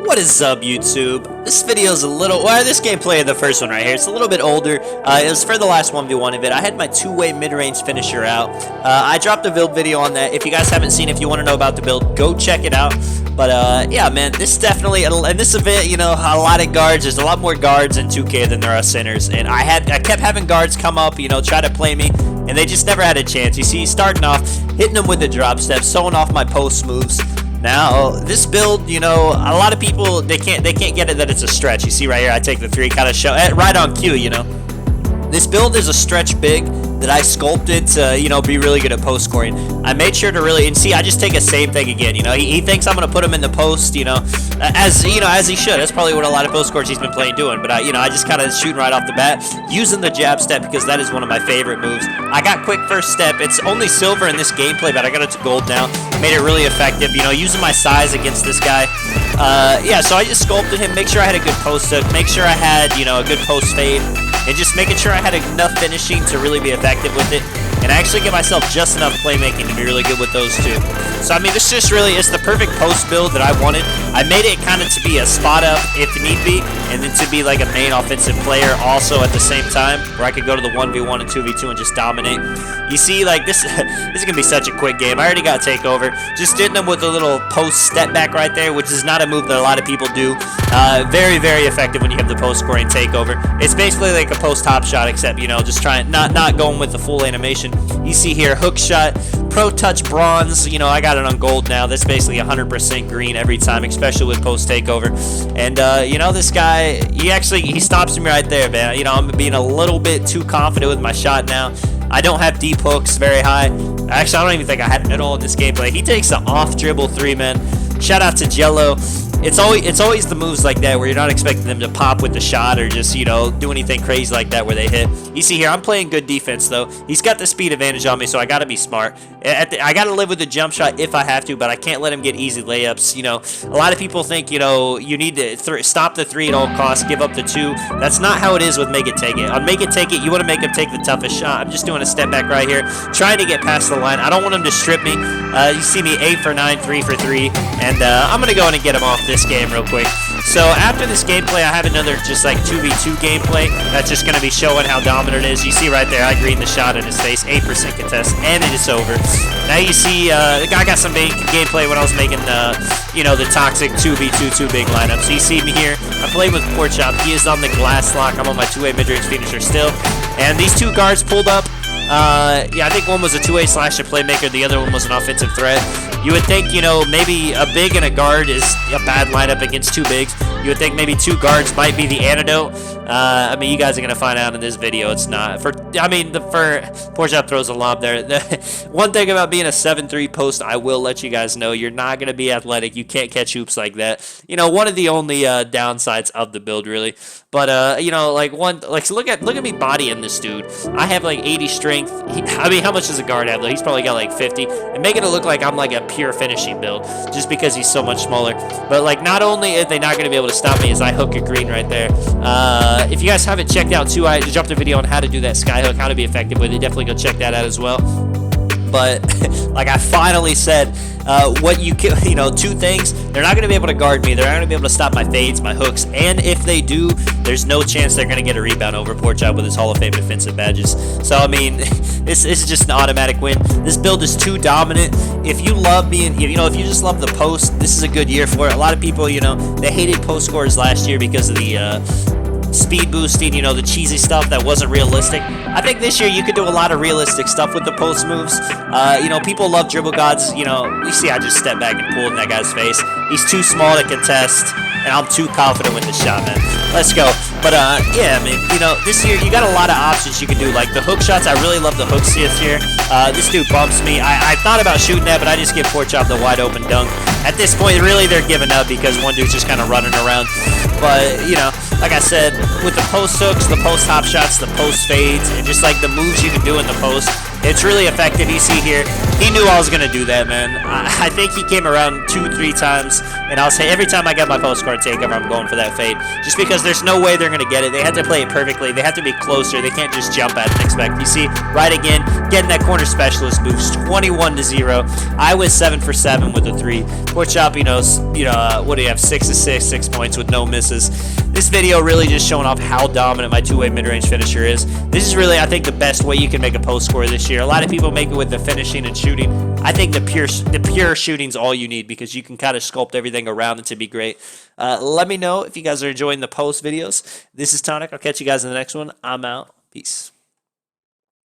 What is up, YouTube? This video is a little, well, this gameplay of the first one right here, it's a little bit older. It was for the last 1v1 of it. I had my two-way mid-range finisher out. I dropped a build video on that. If you guys haven't seen, if you want to know about the build, go check it out. But yeah, man, this definitely, in this event, you know, a lot of guards. There's a lot more guards in 2K than there are centers, and I kept having guards come up, you know, try to play me, and they just never had a chance. You see, starting off, hitting them with the drop step, sewing off my post moves. Now, this build, you know, a lot of people, they can't get it that it's a stretch. You see right here, I take the three, kind of show, right on cue, you know. This build is a stretch big that I sculpted to, you know, be really good at post scoring. I made sure to really, and see, I just take a same thing again, you know. He thinks I'm going to put him in the post, you know, as he should. That's probably what a lot of post scores he's been playing doing. But, you know, I just kind of shooting right off the bat, using the jab step because that is one of my favorite moves. I got quick first step. It's only silver in this gameplay, but I got it to gold now. Made it really effective, you know, using my size against this guy. Yeah, so I just sculpted him, make sure I had a good post hook, make sure I had, you know, a good post fade, and just making sure I had enough finishing to really be effective with it, and I actually give myself just enough playmaking to be really good with those two. So I mean, this just really is the perfect post build that I wanted. I made it kind of to be a spot up if need be, and then to be like a main offensive player also at the same time, where I could go to the 1v1 and 2v2 and just dominate. You see, like this is gonna be such a quick game. I already got takeover. Just hitting them with a little post step back right there, which is not a move that a lot of people do. Very, very effective when you have the post scoring takeover. It's basically like a post top shot, except, you know, just trying not going with the full animation. You see here, hook shot, pro touch bronze. You know, I got it on gold now. That's basically 100% green every time, especially with post takeover. And you know, this guy, he stops me right there, man. You know, I'm being a little bit too confident with my shot now. I don't have deep hooks very high. Actually, I don't even think I had it at all in this gameplay. He takes the off dribble three, man. Shout out to Jello. It's always the moves like that where you're not expecting them to pop with the shot or just, you know, do anything crazy like that where they hit. You see here, I'm playing good defense though. He's got the speed advantage on me, so I got to be smart. I got to live with the jump shot if I have to, but I can't let him get easy layups. You know, a lot of people think, you know, you need to stop the three at all costs, give up the two. That's not how it is with Make It Take It. On Make It Take It, you want to make him take the toughest shot. I'm just doing a step back right here, trying to get past the line. I don't want him to strip me. You see me 8 for 9, 3 for 3, and I'm going to go in and get him off this game real quick. So after this gameplay, I have another just like 2v2 gameplay that's just going to be showing how dominant it is. You see right there, I greened the shot in his face, 8% contest, and it is over. Now you see, the guy got some gameplay when I was making, you know, the toxic 2v2 too big lineup. So you see me here, I played with Porchop. He is on the glass lock. I'm on my two-way mid-range finisher still. And these two guards pulled up. Yeah, I think one was a two-way slasher playmaker, the other one was an offensive threat. You would think, you know, maybe a big and a guard is a bad lineup against two bigs. You would think maybe two guards might be the antidote. I mean, you guys are going to find out in this video. It's not. Porchop throws a lob there. One thing about being a 7-3 post, I will let you guys know, you're not going to be athletic. You can't catch hoops like that. You know, one of the only downsides of the build, really. But, you know, like, so look at me bodying this dude. I have, like, 80 strength. I mean, how much does a guard have? Like, he's probably got, like, 50. And making it look like I'm, like, a pure finishing build just because he's so much smaller. But, like, not only are they not going to be able to stop me as I hook a green right there. If you guys haven't checked out, too, I dropped a video on how to do that sky hook, how to be effective with it. Definitely go check that out as well. But like I finally said, you know, two things. They're not going to be able to guard me. They're not going to be able to stop my fades, my hooks, and if they do, there's no chance they're going to get a rebound over Porchop with his Hall of Fame defensive badges. So I mean, this is just an automatic win. This build is too dominant. If you love being, you know, if you just love the post, this is a good year for it. A lot of people, you know, they hated post scores last year because of the speed boosting, you know, the cheesy stuff that wasn't realistic. I think this year you could do a lot of realistic stuff with the post moves. You know, people love dribble gods. You know, you see I just stepped back and pulled in that guy's face. He's too small to contest, and I'm too confident with the shot, man. Let's go. But, yeah, I mean, you know, this year you got a lot of options you can do. Like, the hook shots, I really love the hooks this year. This dude bumps me. I thought about shooting that, but I just give Porchop the wide open dunk. At this point, really, they're giving up because one dude's just kind of running around. But, you know, like I said, with the post hooks, the post hop shots, the post fades, and just like the moves you can do in the post, it's really effective. You see here, He knew I was going to do that, man. I think he came around 2-3 times, and I'll say every time I get my postcard takeover, I'm going for that fade. Just because there's no way they're going to get it. They have to play it perfectly. They have to be closer. They can't just jump at it and expect. You see, right again, getting that corner specialist boost, 21-0. I was 7 for 7 with a 3. Pork Chop, what do you have? 6 of 6, 6 points with no misses. This video really just showing off how dominant my two-way mid-range finisher is. This is really, I think, the best way you can make a post score this year. A lot of people make it with the finishing and shooting. I think the pure shooting's all you need because you can kind of sculpt everything around it to be great. Let me know if you guys are enjoying the post videos. This is Tonic. I'll catch you guys in the next one. I'm out. Peace.